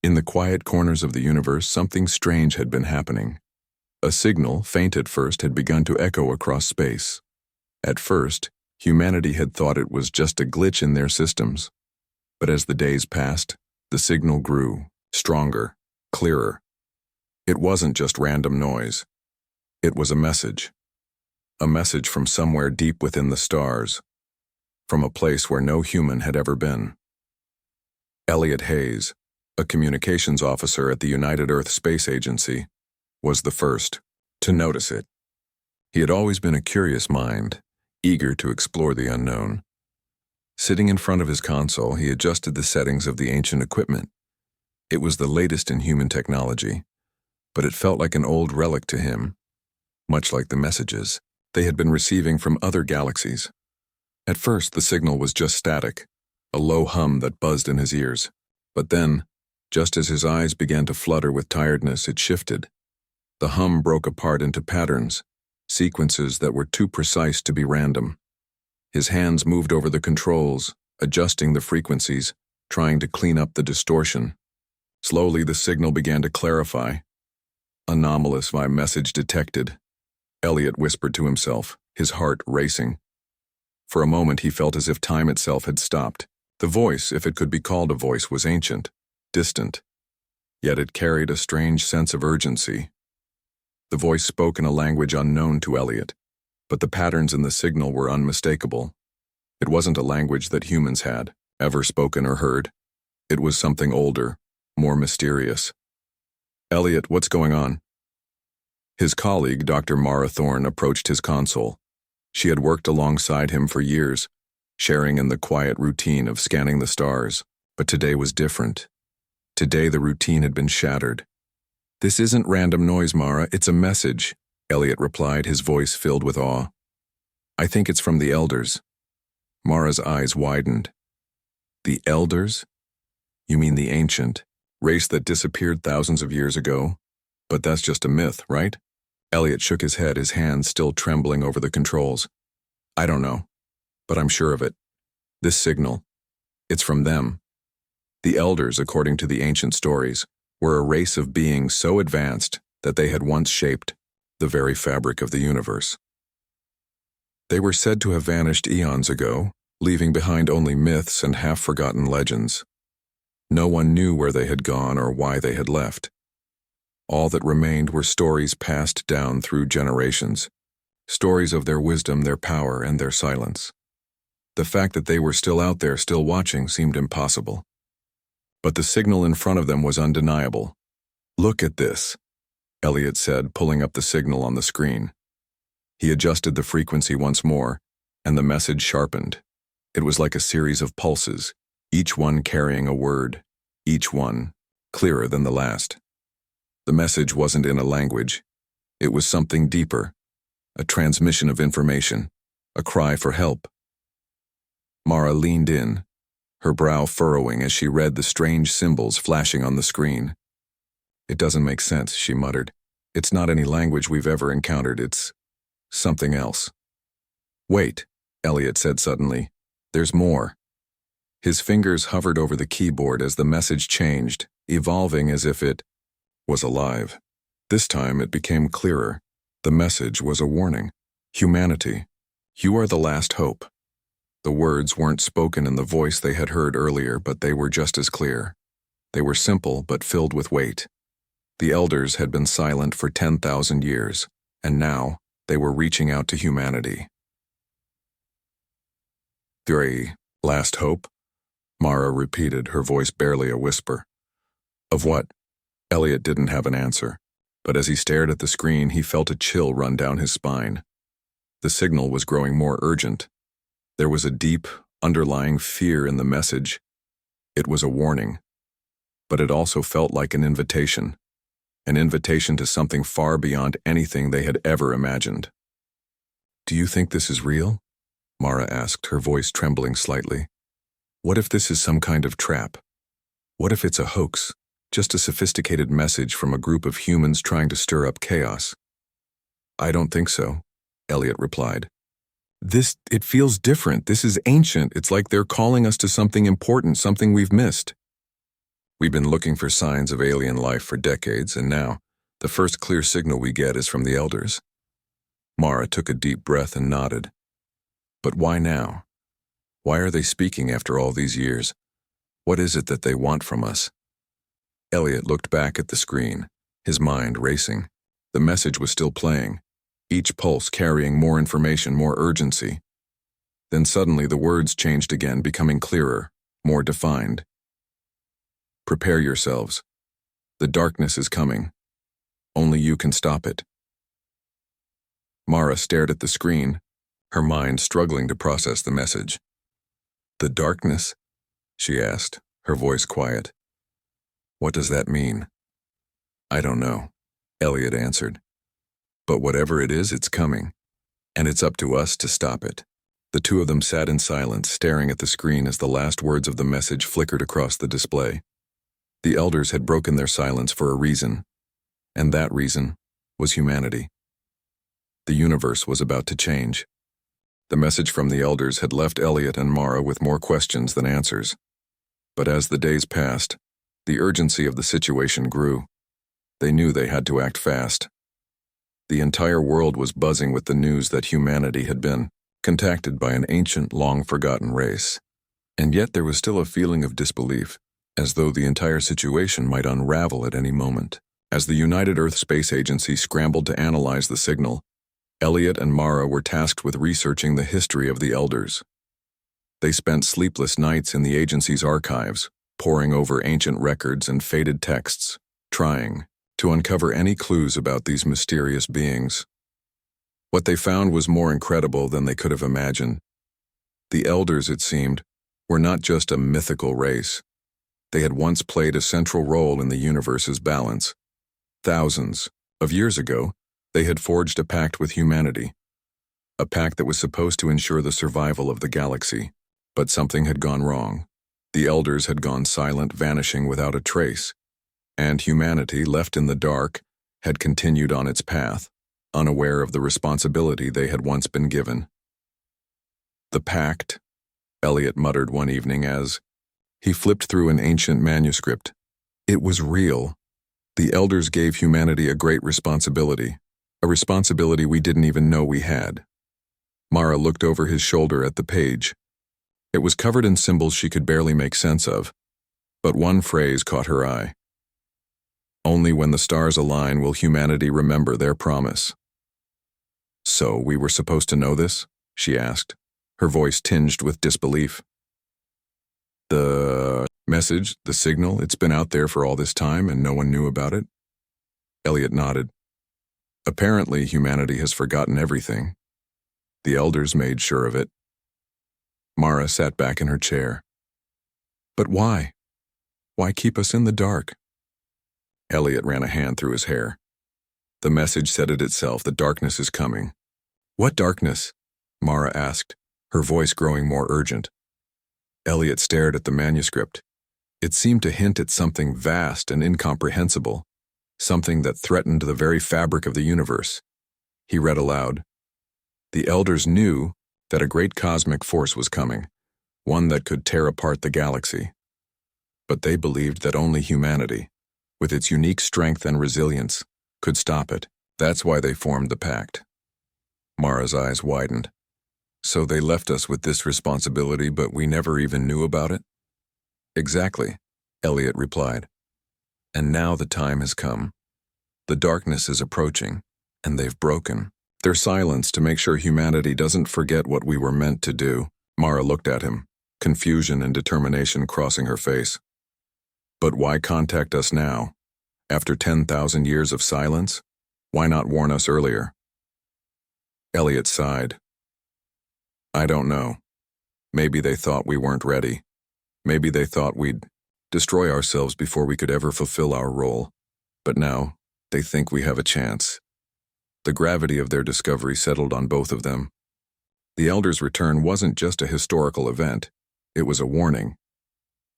In the quiet corners of the universe, something strange had been happening. A signal, faint at first, had begun to echo across space. At first, humanity had thought it was just a glitch in their systems. But as the days passed, the signal grew, stronger, clearer. It wasn't just random noise. It was a message. A message from somewhere deep within the stars, from a place where no human had ever been. Elliot Hayes, a communications officer at the United Earth Space Agency, was the first to notice it. He had always been a curious mind, eager to explore the unknown. Sitting in front of his console, he adjusted the settings of the ancient equipment. It was the latest in human technology, but it felt like an old relic to him, much like the messages they had been receiving from other galaxies. At first, the signal was just static, a low hum that buzzed in his ears. But then, just as his eyes began to flutter with tiredness, it shifted. The hum broke apart into patterns, sequences that were too precise to be random. His hands moved over the controls, adjusting the frequencies, trying to clean up the distortion. Slowly, the signal began to clarify. Anomalous message detected. Elliot whispered to himself, his heart racing. For a moment, he felt as if time itself had stopped. The voice, if it could be called a voice, was ancient, distant. Yet it carried a strange sense of urgency. The voice spoke in a language unknown to Elliot, but the patterns in the signal were unmistakable. It wasn't a language that humans had ever spoken or heard. It was something older, more mysterious. "Elliot, what's going on?" His colleague, Dr. Mara Thorne, approached his console. She had worked alongside him for years, sharing in the quiet routine of scanning the stars. But today was different. Today the routine had been shattered. "This isn't random noise, Mara, it's a message," Elliot replied, his voice filled with awe. "I think it's from the Elders." Mara's eyes widened. "The Elders? You mean the ancient race that disappeared thousands of years ago? But that's just a myth, right?" Elliot shook his head, his hands still trembling over the controls. "I don't know, but I'm sure of it. This signal, it's from them." The Elders, according to the ancient stories, were a race of beings so advanced that they had once shaped the very fabric of the universe. They were said to have vanished eons ago, leaving behind only myths and half-forgotten legends. No one knew where they had gone or why they had left. All that remained were stories passed down through generations, stories of their wisdom, their power, and their silence. The fact that they were still out there, still watching, seemed impossible. But the signal in front of them was undeniable. "Look at this," Elliot said, pulling up the signal on the screen. He adjusted the frequency once more, and the message sharpened. It was like a series of pulses, each one carrying a word, each one clearer than the last. The message wasn't in a language. It was something deeper, a transmission of information, a cry for help. Mara leaned in, her brow furrowing as she read the strange symbols flashing on the screen. "It doesn't make sense," she muttered. "It's not any language we've ever encountered. It's something else." "Wait," Elliot said suddenly. "There's more." His fingers hovered over the keyboard as the message changed, evolving as if it was alive. This time it became clearer. The message was a warning. "Humanity, you are the last hope." The words weren't spoken in the voice they had heard earlier, but they were just as clear. They were simple but filled with weight. The Elders had been silent for 10,000 years, and now they were reaching out to humanity. "The last hope?" Mara repeated, her voice barely a whisper. "Of what?" Elliot didn't have an answer, but as he stared at the screen, he felt a chill run down his spine. The signal was growing more urgent. There was a deep, underlying fear in the message. It was a warning, but it also felt like an invitation to something far beyond anything they had ever imagined. "Do you think this is real?" Mara asked, her voice trembling slightly. "What if this is some kind of trap? What if it's a hoax? Just a sophisticated message from a group of humans trying to stir up chaos?" "I don't think so," Elliot replied. It feels different. This is ancient. It's like they're calling us to something important, something we've missed." We've been looking for signs of alien life for decades, and now, the first clear signal we get is from the elders. Mara took a deep breath and nodded. But why now? Why are they speaking after all these years? What is it that they want from us? Elliot looked back at the screen, his mind racing. The message was still playing, each pulse carrying more information, more urgency. Then suddenly the words changed again, becoming clearer, more defined. Prepare yourselves. The darkness is coming. Only you can stop it. Mara stared at the screen, her mind struggling to process the message. The darkness? She asked, her voice quiet. What does that mean? I don't know, Elliot answered. But whatever it is, it's coming, and it's up to us to stop it. The two of them sat in silence, staring at the screen as the last words of the message flickered across the display. The elders had broken their silence for a reason, and that reason was humanity. The universe was about to change. The message from the elders had left Elliot and Mara with more questions than answers. But as the days passed, the urgency of the situation grew. They knew they had to act fast. The entire world was buzzing with the news that humanity had been contacted by an ancient, long-forgotten race. And yet there was still a feeling of disbelief, as though the entire situation might unravel at any moment. As the United Earth Space Agency scrambled to analyze the signal, Elliot and Mara were tasked with researching the history of the elders. They spent sleepless nights in the agency's archives, poring over ancient records and faded texts, trying to uncover any clues about these mysterious beings. What they found was more incredible than they could have imagined. The elders, it seemed, were not just a mythical race. They had once played a central role in the universe's balance. Thousands of years ago, they had forged a pact with humanity, a pact that was supposed to ensure the survival of the galaxy. But something had gone wrong. The elders had gone silent, vanishing without a trace, and humanity, left in the dark, had continued on its path, unaware of the responsibility they had once been given. The pact, Elliot muttered one evening as he flipped through an ancient manuscript. It was real. The elders gave humanity a great responsibility, a responsibility we didn't even know we had. Mara looked over his shoulder at the page. It was covered in symbols she could barely make sense of, but one phrase caught her eye. Only when the stars align will humanity remember their promise. So we were supposed to know this? She asked, her voice tinged with disbelief. The message, the signal, it's been out there for all this time and no one knew about it? Elliot nodded. Apparently, humanity has forgotten everything. The elders made sure of it. Mara sat back in her chair. But why? Why keep us in the dark? Elliot ran a hand through his hair. The message said it itself, the darkness is coming. What darkness? Mara asked, her voice growing more urgent. Elliot stared at the manuscript. It seemed to hint at something vast and incomprehensible, something that threatened the very fabric of the universe. He read aloud. The elders knew that a great cosmic force was coming, one that could tear apart the galaxy. But they believed that only humanity, with its unique strength and resilience, could stop it. That's why they formed the pact. Mara's eyes widened. So they left us with this responsibility, but we never even knew about it? Exactly, Elliot replied. And now the time has come. The darkness is approaching, and they've broken their silence to make sure humanity doesn't forget what we were meant to do. Mara looked at him, confusion and determination crossing her face. But why contact us now? After 10,000 years of silence? Why not warn us earlier? Elliot sighed. I don't know. Maybe they thought we weren't ready. Maybe they thought we'd destroy ourselves before we could ever fulfill our role. But now, they think we have a chance. The gravity of their discovery settled on both of them. The elders' return wasn't just a historical event. It was a warning.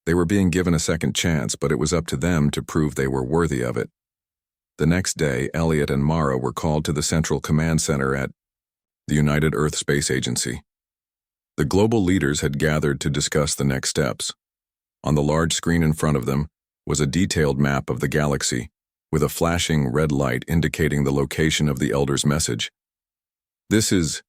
They were being given a second chance, but it was up to them to prove they were worthy of it. The next day, Elliot and Mara were called to the Central Command Center at the United Earth Space Agency. The global leaders had gathered to discuss the next steps. On the large screen in front of them was a detailed map of the galaxy, with a flashing red light indicating the location of the Elder's message. "This is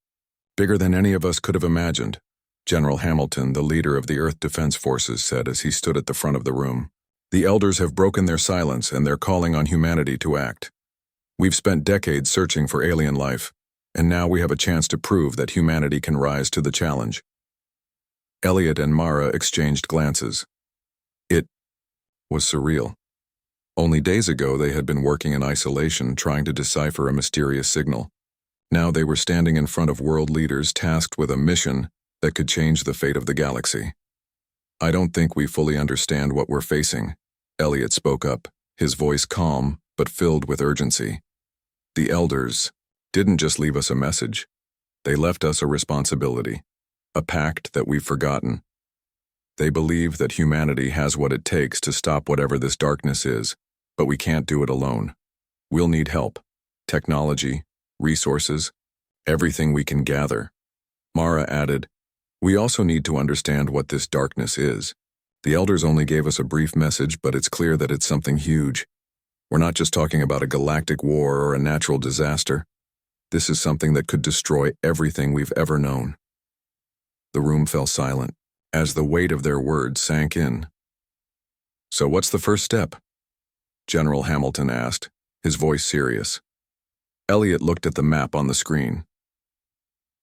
bigger than any of us could have imagined," General Hamilton, the leader of the Earth Defense Forces, said as he stood at the front of the room. "The Elders have broken their silence and they're calling on humanity to act. We've spent decades searching for alien life, and now we have a chance to prove that humanity can rise to the challenge." Elliot and Mara exchanged glances. It was surreal. Only days ago they had been working in isolation trying to decipher a mysterious signal. Now they were standing in front of world leaders tasked with a mission that could change the fate of the galaxy. "I don't think we fully understand what we're facing," Elliot spoke up, his voice calm but filled with urgency. "The Elders didn't just leave us a message. They left us a responsibility, a pact that we've forgotten. They believe that humanity has what it takes to stop whatever this darkness is, but we can't do it alone. We'll need help, technology, resources, everything we can gather." Mara added, "We also need to understand what this darkness is. The Elders only gave us a brief message, but it's clear that it's something huge. We're not just talking about a galactic war or a natural disaster. This is something that could destroy everything we've ever known." The room fell silent as the weight of their words sank in. "So what's the first step?" General Hamilton asked, his voice serious. Elliot looked at the map on the screen.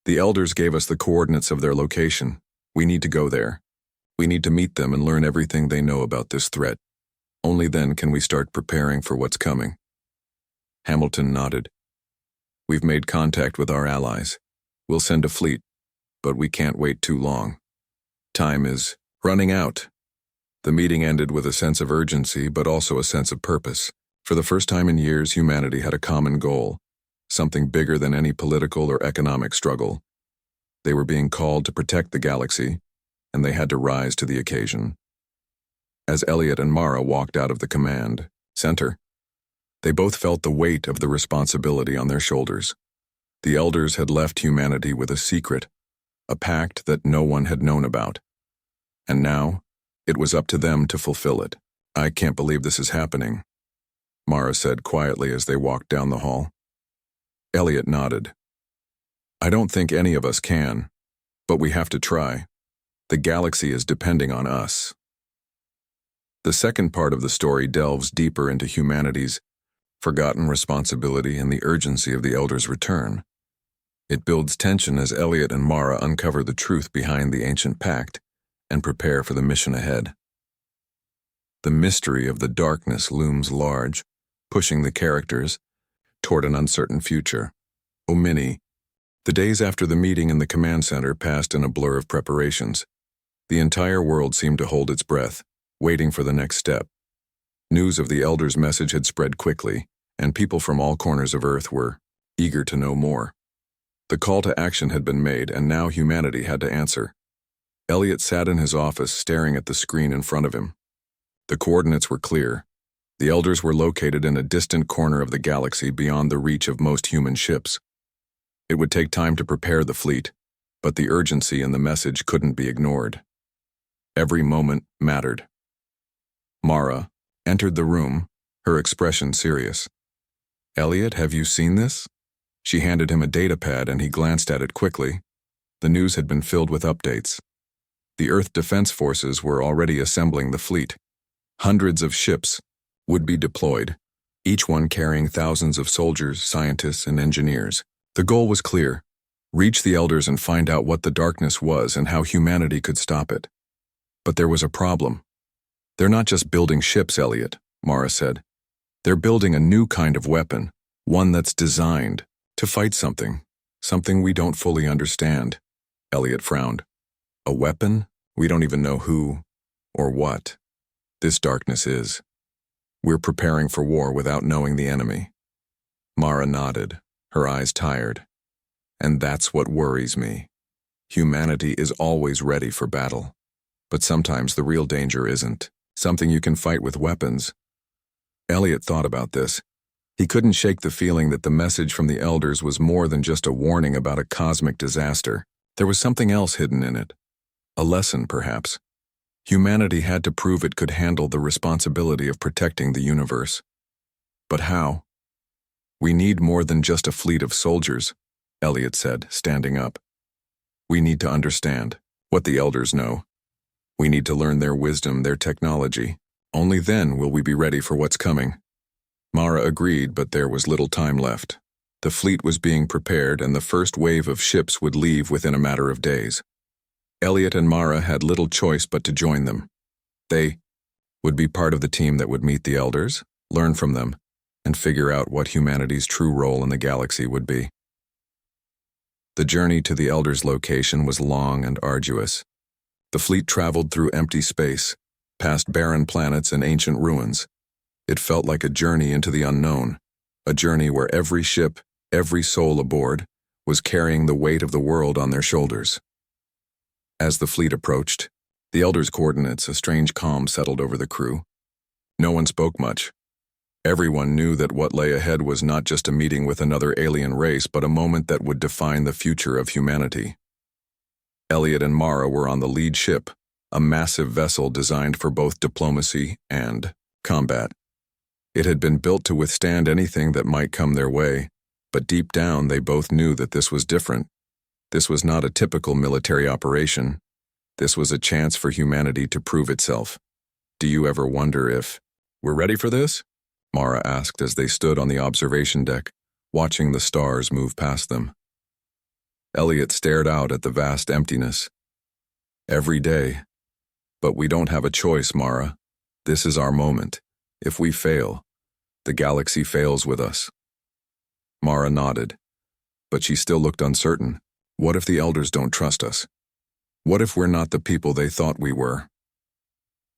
"The Elders gave us the coordinates of their location. We need to go there. We need to meet them and learn everything they know about this threat. Only then can we start preparing for what's coming." Hamilton nodded. "We've made contact with our allies. We'll send a fleet, but we can't wait too long. Time is running out." The meeting ended with a sense of urgency, but also a sense of purpose. For the first time in years, humanity had a common goal, something bigger than any political or economic struggle. They were being called to protect the galaxy, and they had to rise to the occasion. As Elliot and Mara walked out of the command center, they both felt the weight of the responsibility on their shoulders. The Elders had left humanity with a secret, a pact that no one had known about. And now, it was up to them to fulfill it. "I can't believe this is happening," Mara said quietly as they walked down the hall. Elliot nodded. "I don't think any of us can, but we have to try. The galaxy is depending on us." The second part of the story delves deeper into humanity's forgotten responsibility and the urgency of the Elders' return. It builds tension as Elliot and Mara uncover the truth behind the ancient pact and prepare for the mission ahead. The mystery of the darkness looms large, pushing the characters toward an uncertain future. The days after the meeting in the command center passed in a blur of preparations. The entire world seemed to hold its breath, waiting for the next step. News of the Elders' message had spread quickly, and people from all corners of Earth were eager to know more. The call to action had been made, and now humanity had to answer. Elliot sat in his office staring at the screen in front of him. The coordinates were clear. The Elders were located in a distant corner of the galaxy beyond the reach of most human ships. It would take time to prepare the fleet, but the urgency in the message couldn't be ignored. Every moment mattered. Mara entered the room, her expression serious. "Elliot, have you seen this?" She handed him a datapad and he glanced at it quickly. The news had been filled with updates. The Earth Defense Forces were already assembling the fleet. Hundreds of ships would be deployed, each one carrying thousands of soldiers, scientists, and engineers. The goal was clear: reach the Elders and find out what the darkness was and how humanity could stop it. But there was a problem. "They're not just building ships, Elliot," Mara said. "They're building a new kind of weapon, one that's designed to fight something we don't fully understand." Elliot frowned. "A weapon? We don't even know who or what this darkness is. We're preparing for war without knowing the enemy." Mara nodded, her eyes tired. "And that's what worries me. Humanity is always ready for battle. But sometimes the real danger isn't something you can fight with weapons." Elliot thought about this. He couldn't shake the feeling that the message from the Elders was more than just a warning about a cosmic disaster. There was something else hidden in it. A lesson, perhaps. Humanity had to prove it could handle the responsibility of protecting the universe. But how? We need more than just a fleet of soldiers, Elliot said, standing up. We need to understand what the elders know. We need to learn their wisdom, their technology. Only then will we be ready for what's coming. Mara agreed, but there was little time left. The fleet was being prepared, and the first wave of ships would leave within a matter of days. Elliot and Mara had little choice but to join them. They would be part of the team that would meet the elders, learn from them, and figure out what humanity's true role in the galaxy would be. The journey to the elders' location was long and arduous. The fleet traveled through empty space, past barren planets and ancient ruins. It felt like a journey into the unknown, a journey where every ship, every soul aboard, was carrying the weight of the world on their shoulders. As the fleet approached, the elders' coordinates, a strange calm settled over the crew. No one spoke much. Everyone knew that what lay ahead was not just a meeting with another alien race, but a moment that would define the future of humanity. Elliot and Mara were on the lead ship, a massive vessel designed for both diplomacy and combat. It had been built to withstand anything that might come their way, but deep down they both knew that this was different. This was not a typical military operation. This was a chance for humanity to prove itself. Do you ever wonder if we're ready for this? Mara asked as they stood on the observation deck, watching the stars move past them. Elliot stared out at the vast emptiness. Every day. But we don't have a choice, Mara. This is our moment. If we fail, the galaxy fails with us. Mara nodded, but she still looked uncertain. What if the elders don't trust us? What if we're not the people they thought we were?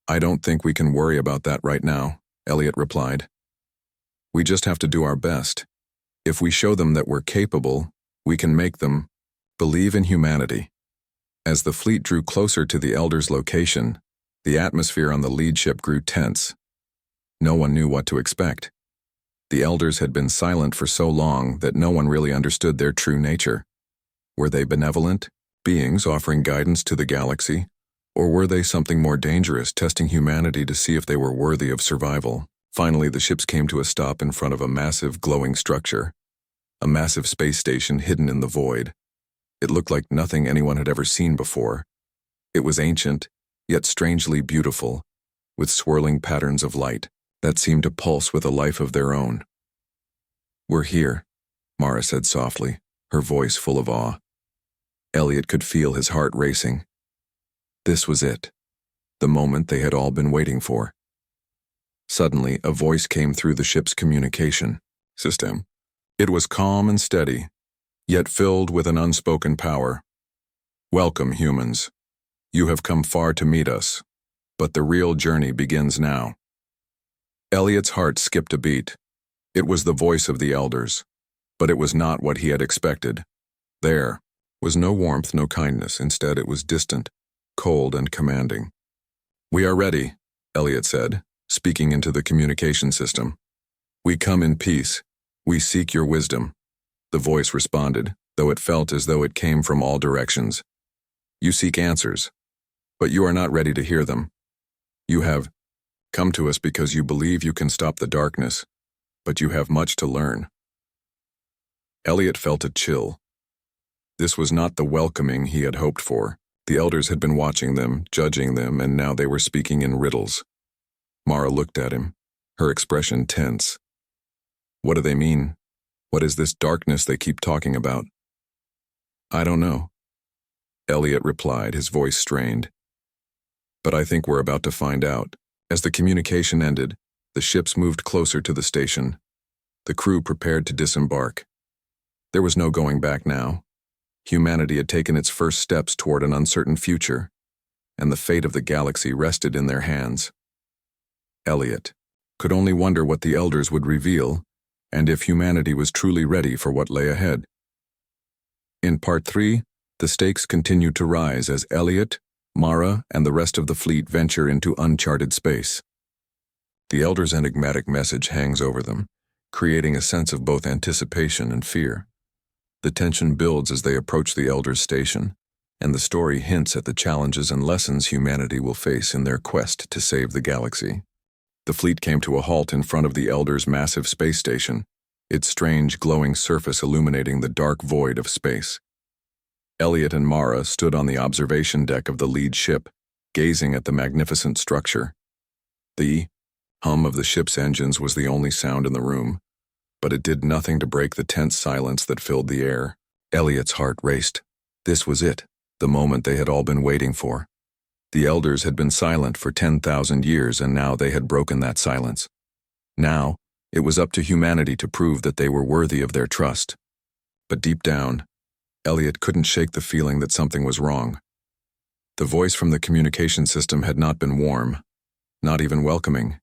I don't think we can worry about that right now, Elliot replied. We just have to do our best. If we show them that we're capable, we can make them believe in humanity. As the fleet drew closer to the elders' location, the atmosphere on the lead ship grew tense. No one knew what to expect. The elders had been silent for so long that no one really understood their true nature. Were they benevolent beings offering guidance to the galaxy, or were they something more dangerous, testing humanity to see if they were worthy of survival? Finally, the ships came to a stop in front of a massive glowing structure, a massive space station hidden in the void. It looked like nothing anyone had ever seen before. It was ancient, yet strangely beautiful, with swirling patterns of light that seemed to pulse with a life of their own. We're here, Mara said softly, her voice full of awe. Elliot could feel his heart racing. This was it, the moment they had all been waiting for. Suddenly, a voice came through the ship's communication system. It was calm and steady, yet filled with an unspoken power. Welcome, humans. You have come far to meet us, but the real journey begins now. Elliot's heart skipped a beat. It was the voice of the elders, but it was not what he had expected. There was no warmth, no kindness. Instead, it was distant, cold, and commanding. We are ready, Elliot said, speaking into the communication system. We come in peace. We seek your wisdom. The voice responded, though it felt as though it came from all directions. You seek answers, but you are not ready to hear them. You have come to us because you believe you can stop the darkness, but you have much to learn. Elliot felt a chill. This was not the welcoming he had hoped for. The elders had been watching them, judging them, and now they were speaking in riddles. Mara looked at him, her expression tense. What do they mean? What is this darkness they keep talking about? I don't know, Elliot replied, his voice strained. But I think we're about to find out. As the communication ended, the ships moved closer to the station. The crew prepared to disembark. There was no going back now. Humanity had taken its first steps toward an uncertain future, and the fate of the galaxy rested in their hands. Elliot could only wonder what the elders would reveal, and if humanity was truly ready for what lay ahead. In Part 3, the stakes continued to rise as Elliot, Mara, and the rest of the fleet venture into uncharted space. The elders' enigmatic message hangs over them, creating a sense of both anticipation and fear. The tension builds as they approach the elders' station, and the story hints at the challenges and lessons humanity will face in their quest to save the galaxy. The fleet came to a halt in front of the Elders' massive space station, its strange glowing surface illuminating the dark void of space. Elliot and Mara stood on the observation deck of the lead ship, gazing at the magnificent structure. The hum of the ship's engines was the only sound in the room, but it did nothing to break the tense silence that filled the air. Elliot's heart raced. This was it, the moment they had all been waiting for. The Elders had been silent for 10,000 years, and now they had broken that silence. Now, it was up to humanity to prove that they were worthy of their trust. But deep down, Elliot couldn't shake the feeling that something was wrong. The voice from the communication system had not been warm, not even welcoming.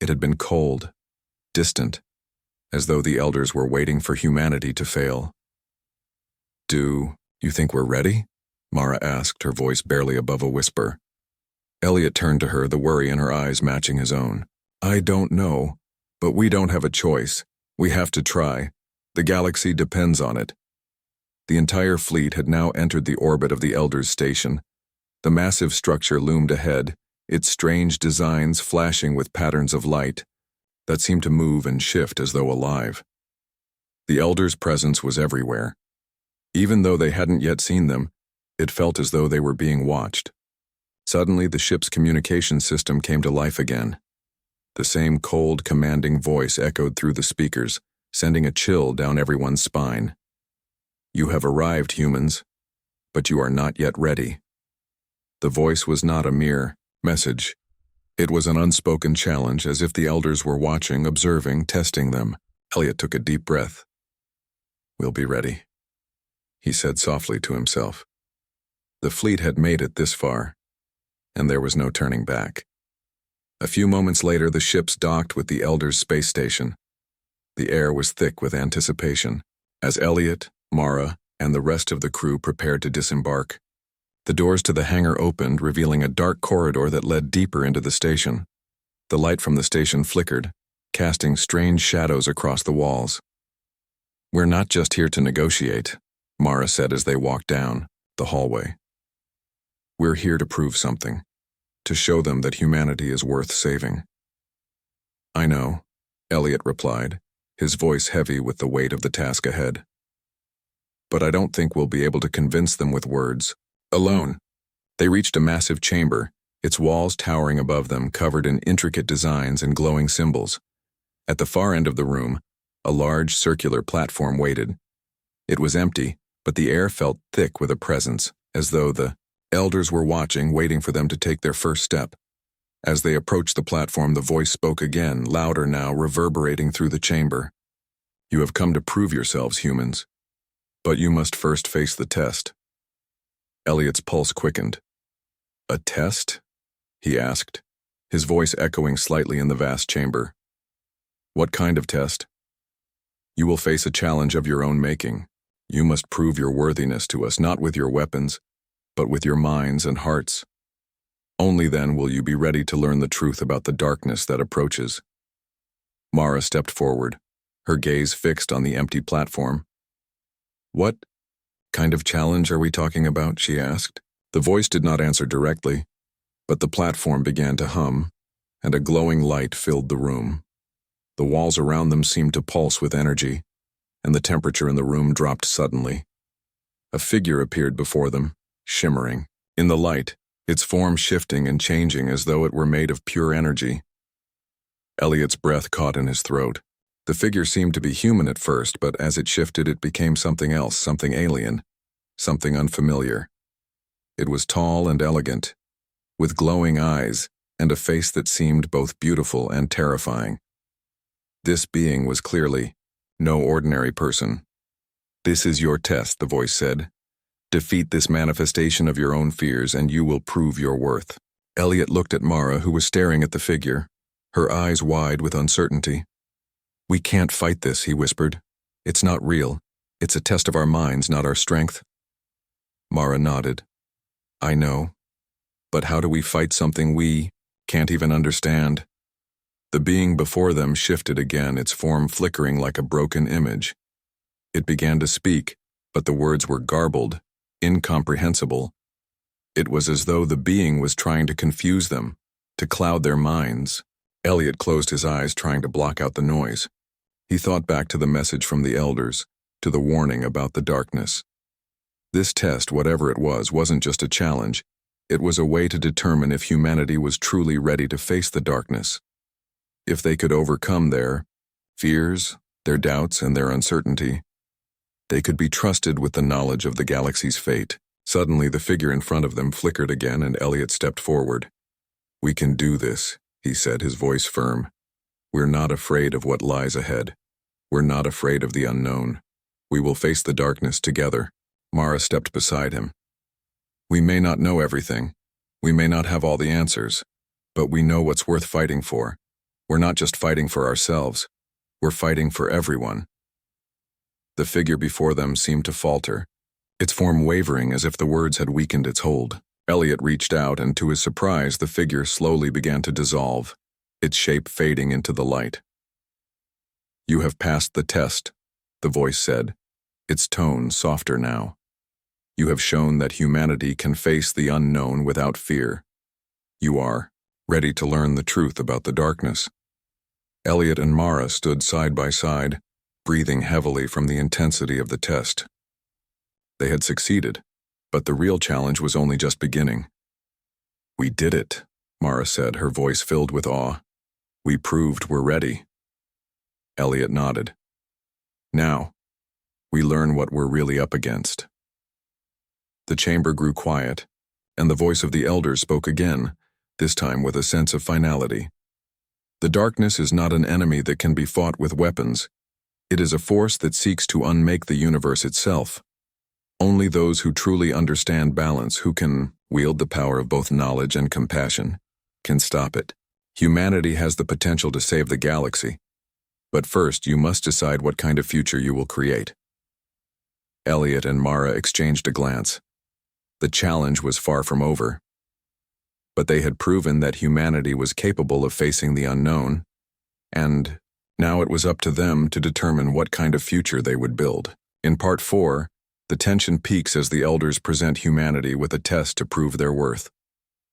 It had been cold, distant, as though the Elders were waiting for humanity to fail. "Do you think we're ready?" Mara asked, her voice barely above a whisper. Elliot turned to her, the worry in her eyes matching his own. "I don't know, but we don't have a choice. We have to try. The galaxy depends on it." The entire fleet had now entered the orbit of the Elders' station. The massive structure loomed ahead, its strange designs flashing with patterns of light that seemed to move and shift as though alive. The Elders' presence was everywhere. Even though they hadn't yet seen them, it felt as though they were being watched. Suddenly, the ship's communication system came to life again. The same cold, commanding voice echoed through the speakers, sending a chill down everyone's spine. "You have arrived, humans, but you are not yet ready." The voice was not a mere message. It was an unspoken challenge, as if the Elders were watching, observing, testing them. Elliot took a deep breath. "We'll be ready," he said softly to himself. The fleet had made it this far, and there was no turning back. A few moments later, the ships docked with the Elders' space station. The air was thick with anticipation, as Elliot, Mara, and the rest of the crew prepared to disembark. The doors to the hangar opened, revealing a dark corridor that led deeper into the station. The light from the station flickered, casting strange shadows across the walls. "We're not just here to negotiate," Mara said as they walked down the hallway. "We're here to prove something, to show them that humanity is worth saving." "I know," Elliot replied, his voice heavy with the weight of the task ahead. "But I don't think we'll be able to convince them with words alone." They reached a massive chamber, its walls towering above them, covered in intricate designs and glowing symbols. At the far end of the room, a large circular platform waited. It was empty, but the air felt thick with a presence, as though the Elders were watching, waiting for them to take their first step. As they approached the platform, the voice spoke again, louder now, reverberating through the chamber. "You have come to prove yourselves, humans. But you must first face the test." Elliot's pulse quickened. "A test?" he asked, his voice echoing slightly in the vast chamber. "What kind of test?" "You will face a challenge of your own making. You must prove your worthiness to us, not with your weapons, but with your minds and hearts. Only then will you be ready to learn the truth about the darkness that approaches." Mara stepped forward, her gaze fixed on the empty platform. "What kind of challenge are we talking about?" she asked. The voice did not answer directly, but the platform began to hum, and a glowing light filled the room. The walls around them seemed to pulse with energy, and the temperature in the room dropped suddenly. A figure appeared before them, shimmering. In the light, its form shifting and changing as though it were made of pure energy. Elliot's breath caught in his throat. The figure seemed to be human at first, but as it shifted it became something else, something alien, something unfamiliar. It was tall and elegant, with glowing eyes and a face that seemed both beautiful and terrifying. This being was clearly no ordinary person. "This is your test," the voice said. "Defeat this manifestation of your own fears, and you will prove your worth." Elliot looked at Mara, who was staring at the figure, her eyes wide with uncertainty. "We can't fight this," he whispered. "It's not real. It's a test of our minds, not our strength." Mara nodded. "I know. But how do we fight something we can't even understand?" The being before them shifted again, its form flickering like a broken image. It began to speak, but the words were garbled, incomprehensible. It was as though the being was trying to confuse them, to cloud their minds. Elliot closed his eyes, trying to block out the noise. He thought back to the message from the elders, to the warning about the darkness. This test, whatever it was, wasn't just a challenge. It was a way to determine if humanity was truly ready to face the darkness. If they could overcome their fears, their doubts, and their uncertainty, they could be trusted with the knowledge of the galaxy's fate. Suddenly, the figure in front of them flickered again, and Elliot stepped forward. "We can do this," he said, his voice firm. "We're not afraid of what lies ahead. We're not afraid of the unknown. We will face the darkness together." Mara stepped beside him. "We may not know everything. We may not have all the answers, but we know what's worth fighting for. We're not just fighting for ourselves. We're fighting for everyone." The figure before them seemed to falter, its form wavering as if the words had weakened its hold. Elliot reached out, and to his surprise, the figure slowly began to dissolve, its shape fading into the light. "You have passed the test," the voice said, its tone softer now. "You have shown that humanity can face the unknown without fear. You are ready to learn the truth about the darkness." Elliot and Mara stood side by side, breathing heavily from the intensity of the test. They had succeeded, but the real challenge was only just beginning. "We did it," Mara said, her voice filled with awe. "We proved we're ready." Elliot nodded. "Now, we learn what we're really up against." The chamber grew quiet, and the voice of the elders spoke again, this time with a sense of finality. "The darkness is not an enemy that can be fought with weapons. It is a force that seeks to unmake the universe itself. Only those who truly understand balance, who can wield the power of both knowledge and compassion, can stop it. Humanity has the potential to save the galaxy. But first, you must decide what kind of future you will create." Elliot and Mara exchanged a glance. The challenge was far from over. But they had proven that humanity was capable of facing the unknown, and now it was up to them to determine what kind of future they would build. In Part 4, the tension peaks as the elders present humanity with a test to prove their worth.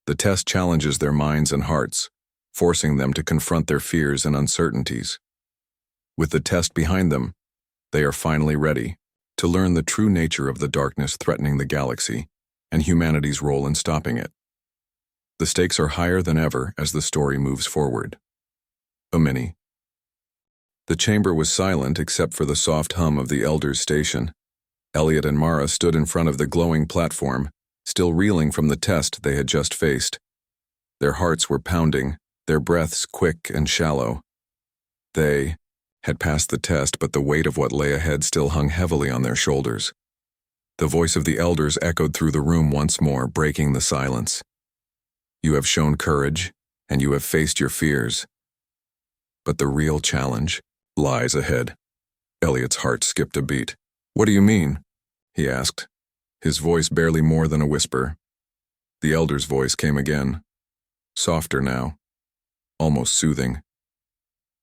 The test challenges their minds and hearts, forcing them to confront their fears and uncertainties. With the test behind them, they are finally ready to learn the true nature of the darkness threatening the galaxy and humanity's role in stopping it. The stakes are higher than ever as the story moves forward. Omini. The chamber was silent except for the soft hum of the elders' station. Elliot and Mara stood in front of the glowing platform, still reeling from the test they had just faced. Their hearts were pounding, their breaths quick and shallow. They had passed the test, but the weight of what lay ahead still hung heavily on their shoulders. The voice of the elders echoed through the room once more, breaking the silence. "You have shown courage, and you have faced your fears. But the real challenge lies ahead." Elliot's heart skipped a beat. "What do you mean?" he asked, his voice barely more than a whisper. The elder's voice came again, softer now, almost soothing.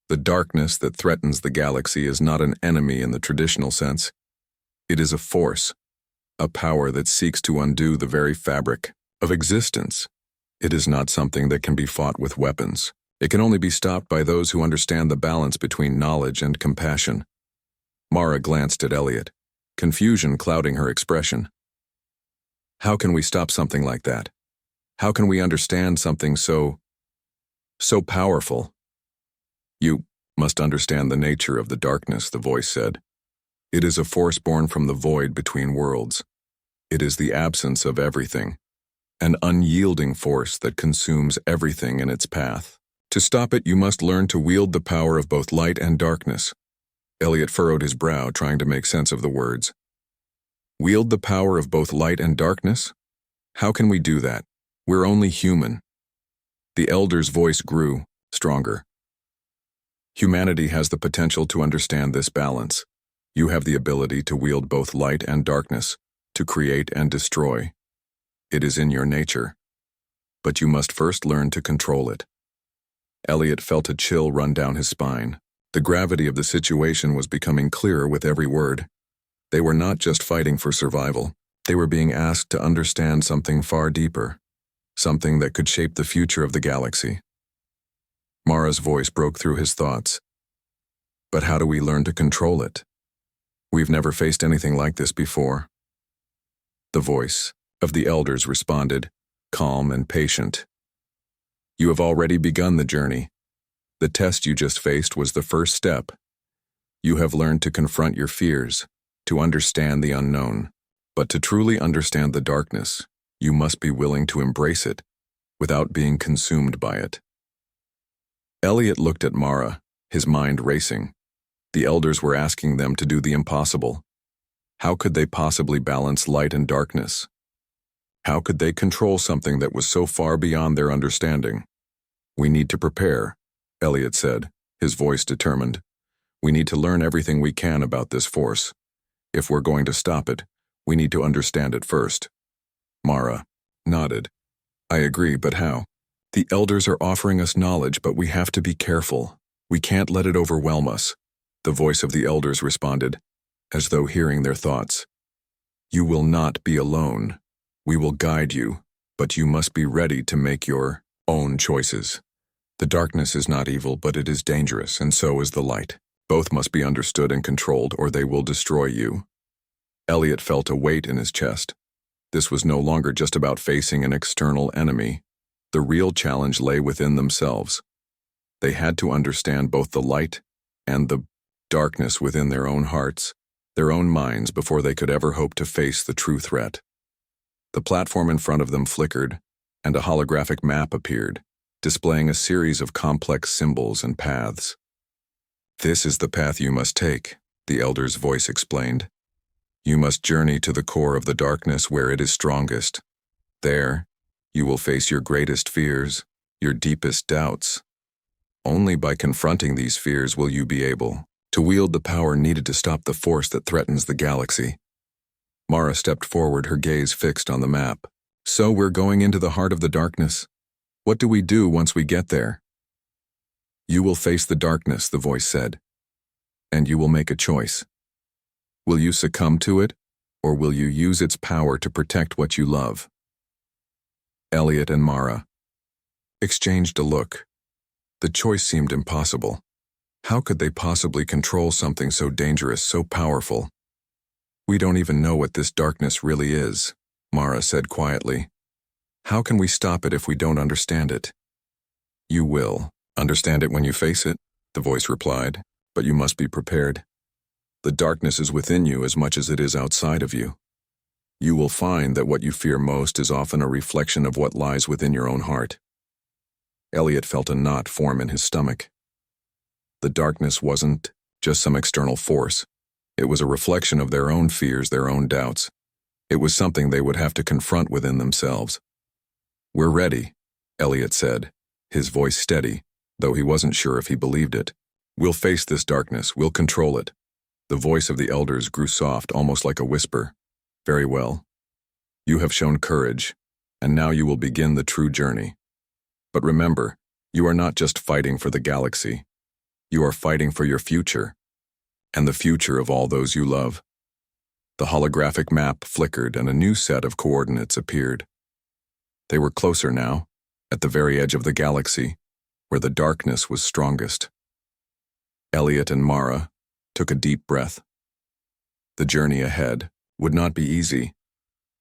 "The darkness that threatens the galaxy is not an enemy in the traditional sense. It is a force, a power that seeks to undo the very fabric of existence. It is not something that can be fought with weapons. It can only be stopped by those who understand the balance between knowledge and compassion." Mara glanced at Elliot, confusion clouding her expression. "How can we stop something like that? How can we understand something so powerful?" "You must understand the nature of the darkness," the voice said. "It is a force born from the void between worlds. It is the absence of everything, an unyielding force that consumes everything in its path. To stop it, you must learn to wield the power of both light and darkness." Elliot furrowed his brow, trying to make sense of the words. "Wield the power of both light and darkness? How can we do that? We're only human." The elder's voice grew, stronger. "Humanity has the potential to understand this balance. You have the ability to wield both light and darkness, to create and destroy. It is in your nature. But you must first learn to control it." Elliot felt a chill run down his spine. The gravity of the situation was becoming clearer with every word. They were not just fighting for survival. They were being asked to understand something far deeper, something that could shape the future of the galaxy. Mara's voice broke through his thoughts. But how do we learn to control it? We've never faced anything like this before. The voice of the elders responded, calm and patient. You have already begun the journey. The test you just faced was the first step. You have learned to confront your fears, to understand the unknown. But to truly understand the darkness, you must be willing to embrace it, without being consumed by it. Elliot looked at Mara, his mind racing. The elders were asking them to do the impossible. How could they possibly balance light and darkness? How could they control something that was so far beyond their understanding? We need to prepare, Elliot said, his voice determined. We need to learn everything we can about this force. If we're going to stop it, we need to understand it first. Mara nodded. I agree, but how? The elders are offering us knowledge, but we have to be careful. We can't let it overwhelm us. The voice of the elders responded, as though hearing their thoughts. You will not be alone. We will guide you, but you must be ready to make your own choices. The darkness is not evil, but it is dangerous, and so is the light. Both must be understood and controlled, or they will destroy you. Elliot felt a weight in his chest. This was no longer just about facing an external enemy. The real challenge lay within themselves. They had to understand both the light and the darkness within their own hearts, their own minds, before they could ever hope to face the true threat. The platform in front of them flickered, and a holographic map appeared, displaying a series of complex symbols and paths. This is the path you must take, the elder's voice explained. You must journey to the core of the darkness where it is strongest. There, you will face your greatest fears, your deepest doubts. Only by confronting these fears will you be able to wield the power needed to stop the force that threatens the galaxy. Mara stepped forward, her gaze fixed on the map. So we're going into the heart of the darkness. What do we do once we get there? You will face the darkness, the voice said, and you will make a choice. Will you succumb to it, or will you use its power to protect what you love? Elliot and Mara exchanged a look. The choice seemed impossible. How could they possibly control something so dangerous, so powerful? We don't even know what this darkness really is, Mara said quietly. How can we stop it if we don't understand it? You will understand it when you face it, the voice replied, but you must be prepared. The darkness is within you as much as it is outside of you. You will find that what you fear most is often a reflection of what lies within your own heart. Elliot felt a knot form in his stomach. The darkness wasn't just some external force. It was a reflection of their own fears, their own doubts. It was something they would have to confront within themselves. We're ready, Elliot said, his voice steady, though he wasn't sure if he believed it. We'll face this darkness, we'll control it. The voice of the elders grew soft, almost like a whisper. Very well. You have shown courage, and now you will begin the true journey. But remember, you are not just fighting for the galaxy. You are fighting for your future, and the future of all those you love. The holographic map flickered, and a new set of coordinates appeared. They were closer now, at the very edge of the galaxy, where the darkness was strongest. Elliot and Mara took a deep breath. The journey ahead would not be easy.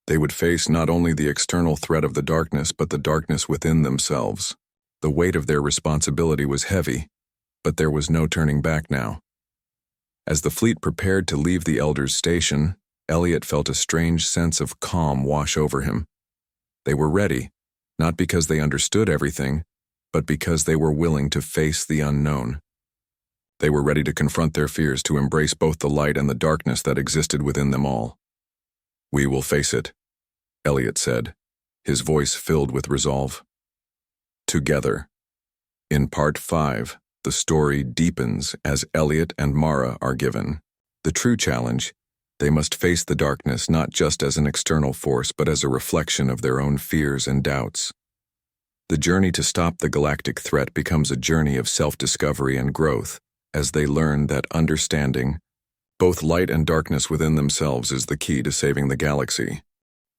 They would face not only the external threat of the darkness, but the darkness within themselves. The weight of their responsibility was heavy, but there was no turning back now. As the fleet prepared to leave the Elders' station, Elliot felt a strange sense of calm wash over him. They were ready, not because they understood everything, but because they were willing to face the unknown. They were ready to confront their fears, to embrace both the light and the darkness that existed within them all. We will face it, Elliot said, his voice filled with resolve. Together. In Part 5, the story deepens as Elliot and Mara are given the true challenge. They must face the darkness not just as an external force, but as a reflection of their own fears and doubts. The journey to stop the galactic threat becomes a journey of self-discovery and growth, as they learn that understanding both light and darkness within themselves is the key to saving the galaxy.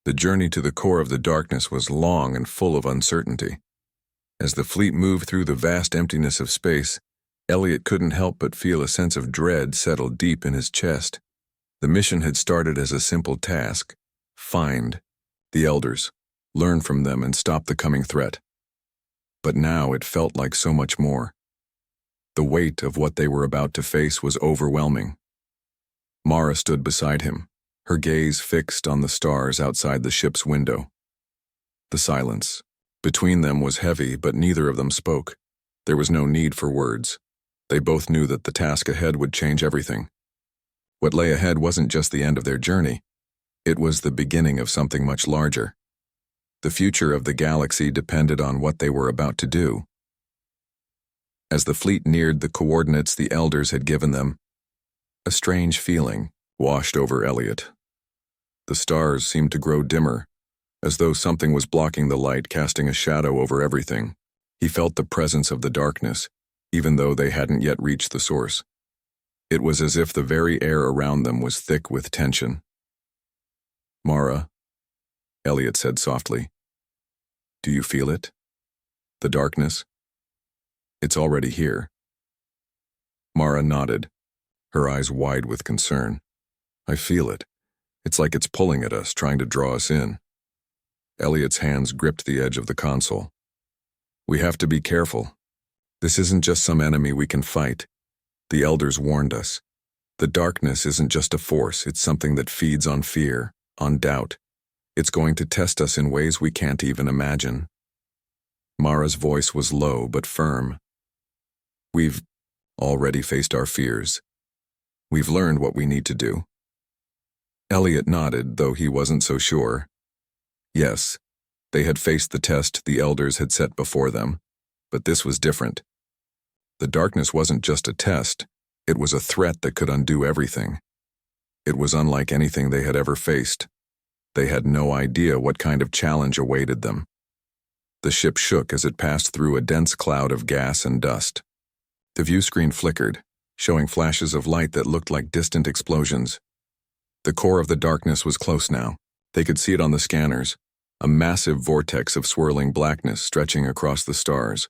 The journey to the core of the darkness was long and full of uncertainty. As the fleet moved through the vast emptiness of space, Elliot couldn't help but feel a sense of dread settle deep in his chest. The mission had started as a simple task: find the elders, learn from them, and stop the coming threat. But now it felt like so much more. The weight of what they were about to face was overwhelming. Mara stood beside him, her gaze fixed on the stars outside the ship's window. The silence between them was heavy, but neither of them spoke. There was no need for words. They both knew that the task ahead would change everything. What lay ahead wasn't just the end of their journey. It was the beginning of something much larger. The future of the galaxy depended on what they were about to do. As the fleet neared the coordinates the elders had given them, a strange feeling washed over Elliot. The stars seemed to grow dimmer, as though something was blocking the light, casting a shadow over everything. He felt the presence of the darkness, even though they hadn't yet reached the source. It was as if the very air around them was thick with tension. "Mara," Elliot said softly, "do you feel it? The darkness? It's already here." Mara nodded, her eyes wide with concern. "I feel it. It's like it's pulling at us, trying to draw us in." Elliot's hands gripped the edge of the console. "We have to be careful. This isn't just some enemy we can fight. The elders warned us. The darkness isn't just a force, it's something that feeds on fear, on doubt. It's going to test us in ways we can't even imagine." Mara's voice was low but firm. "We've already faced our fears. We've learned what we need to do." Elliot nodded, though he wasn't so sure. Yes, they had faced the test the elders had set before them, but this was different. The darkness wasn't just a test, it was a threat that could undo everything. It was unlike anything they had ever faced. They had no idea what kind of challenge awaited them. The ship shook as it passed through a dense cloud of gas and dust. The view screen flickered, showing flashes of light that looked like distant explosions. The core of the darkness was close now. They could see it on the scanners, a massive vortex of swirling blackness stretching across the stars.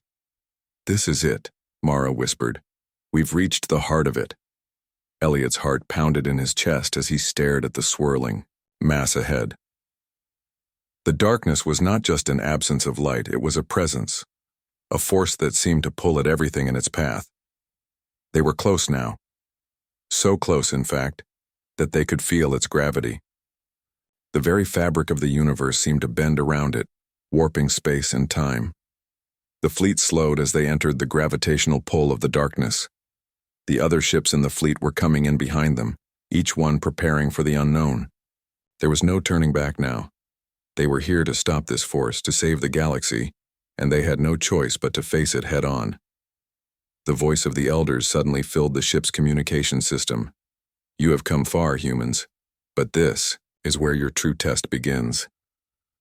"This is it," Mara whispered. "We've reached the heart of it." Elliot's heart pounded in his chest as he stared at the swirling mass ahead. The darkness was not just an absence of light, it was a presence, a force that seemed to pull at everything in its path. They were close now. So close, in fact, that they could feel its gravity. The very fabric of the universe seemed to bend around it, warping space and time. The fleet slowed as they entered the gravitational pull of the darkness. The other ships in the fleet were coming in behind them, each one preparing for the unknown. There was no turning back now. They were here to stop this force, to save the galaxy, and they had no choice but to face it head-on. The voice of the elders suddenly filled the ship's communication system. "You have come far, humans, but this is where your true test begins.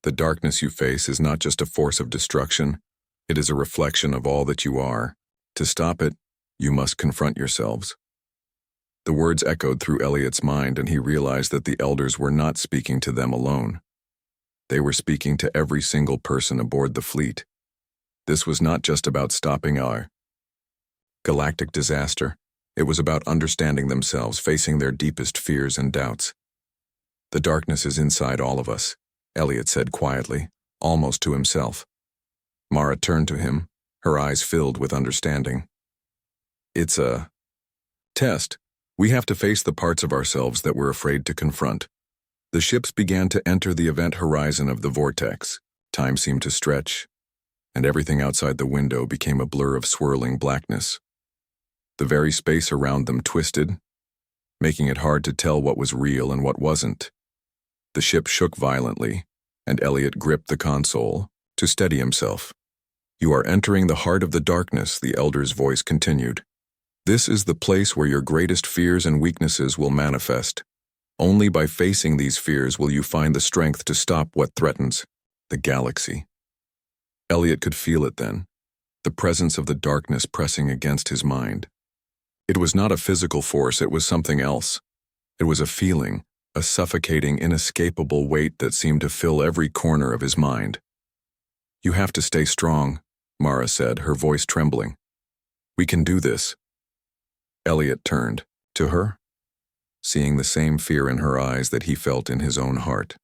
The darkness you face is not just a force of destruction, it is a reflection of all that you are. To stop it, you must confront yourselves." The words echoed through Elliot's mind, and he realized that the elders were not speaking to them alone. They were speaking to every single person aboard the fleet. This was not just about stopping our galactic disaster. It was about understanding themselves, facing their deepest fears and doubts. "The darkness is inside all of us," Elliot said quietly, almost to himself. Mara turned to him, her eyes filled with understanding. "It's a test. We have to face the parts of ourselves that we're afraid to confront." The ships began to enter the event horizon of the vortex. Time seemed to stretch, and everything outside the window became a blur of swirling blackness. The very space around them twisted, making it hard to tell what was real and what wasn't. The ship shook violently, and Elliot gripped the console to steady himself. "You are entering the heart of the darkness," the elder's voice continued. "This is the place where your greatest fears and weaknesses will manifest. Only by facing these fears will you find the strength to stop what threatens the galaxy." Elliot could feel it then, the presence of the darkness pressing against his mind. It was not a physical force, it was something else. It was a feeling, a suffocating, inescapable weight that seemed to fill every corner of his mind. "You have to stay strong," Mara said, her voice trembling. "We can do this." Elliot turned to her, seeing the same fear in her eyes that he felt in his own heart.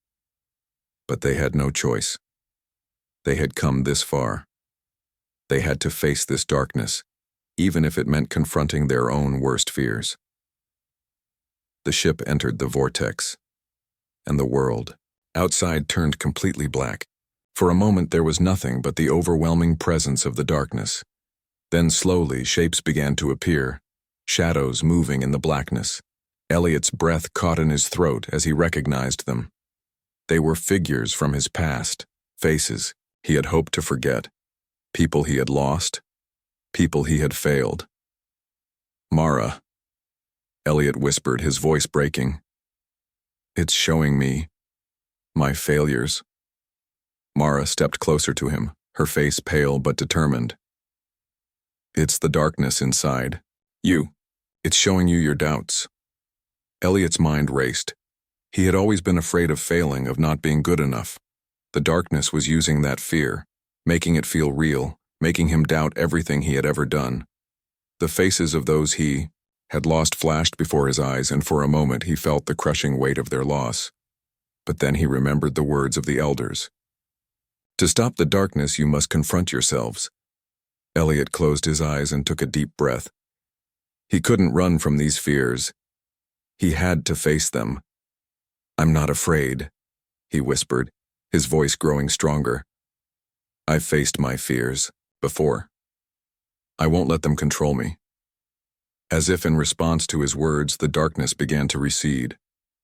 But they had no choice. They had come this far. They had to face this darkness, even if it meant confronting their own worst fears. The ship entered the vortex, and the world outside turned completely black. For a moment there was nothing but the overwhelming presence of the darkness. Then slowly shapes began to appear, shadows moving in the blackness. Elliot's breath caught in his throat as he recognized them. They were figures from his past, faces he had hoped to forget, people he had lost, people he had failed. "Mara," Elliot whispered, his voice breaking. "It's showing me my failures." Mara stepped closer to him, her face pale but determined. "It's the darkness inside. It's showing you your doubts." Elliot's mind raced. He had always been afraid of failing, of not being good enough. The darkness was using that fear, making it feel real, making him doubt everything he had ever done. The faces of those he had lost flashed before his eyes, and for a moment he felt the crushing weight of their loss. But then he remembered the words of the elders. "To stop the darkness, you must confront yourselves." Elliot closed his eyes and took a deep breath. He couldn't run from these fears. He had to face them. "I'm not afraid," he whispered, his voice growing stronger. "I've faced my fears before. I won't let them control me." As if in response to his words, the darkness began to recede.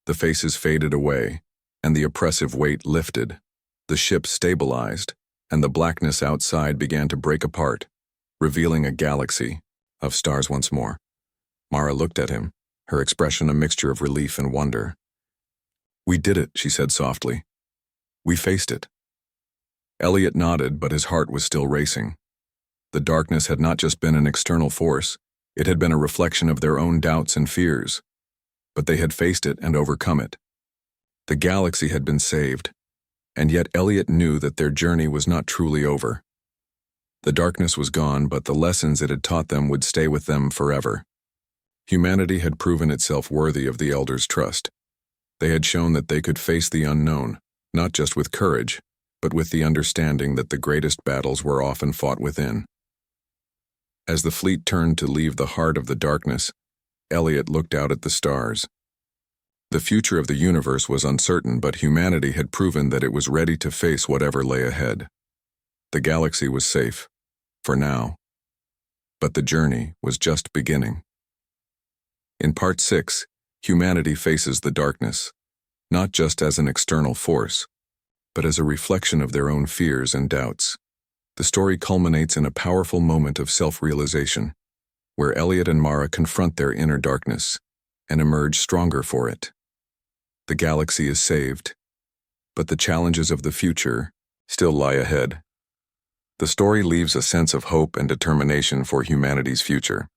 The faces faded away, and the oppressive weight lifted. The ship stabilized, and the blackness outside began to break apart, revealing a galaxy of stars once more. Mara looked at him, her expression a mixture of relief and wonder. "We did it," she said softly. "We faced it." Elliot nodded, but his heart was still racing. The darkness had not just been an external force, it had been a reflection of their own doubts and fears. But they had faced it and overcome it. The galaxy had been saved, and yet Elliot knew that their journey was not truly over. The darkness was gone, but the lessons it had taught them would stay with them forever. Humanity had proven itself worthy of the elders' trust. They had shown that they could face the unknown, not just with courage, but with the understanding that the greatest battles were often fought within. As the fleet turned to leave the heart of the darkness, Elliot looked out at the stars. The future of the universe was uncertain, but humanity had proven that it was ready to face whatever lay ahead. The galaxy was safe, for now, but the journey was just beginning. In Part 6, humanity faces the darkness, not just as an external force, but as a reflection of their own fears and doubts. The story culminates in a powerful moment of self-realization, where Elliot and Mara confront their inner darkness and emerge stronger for it. The galaxy is saved, but the challenges of the future still lie ahead. The story leaves a sense of hope and determination for humanity's future.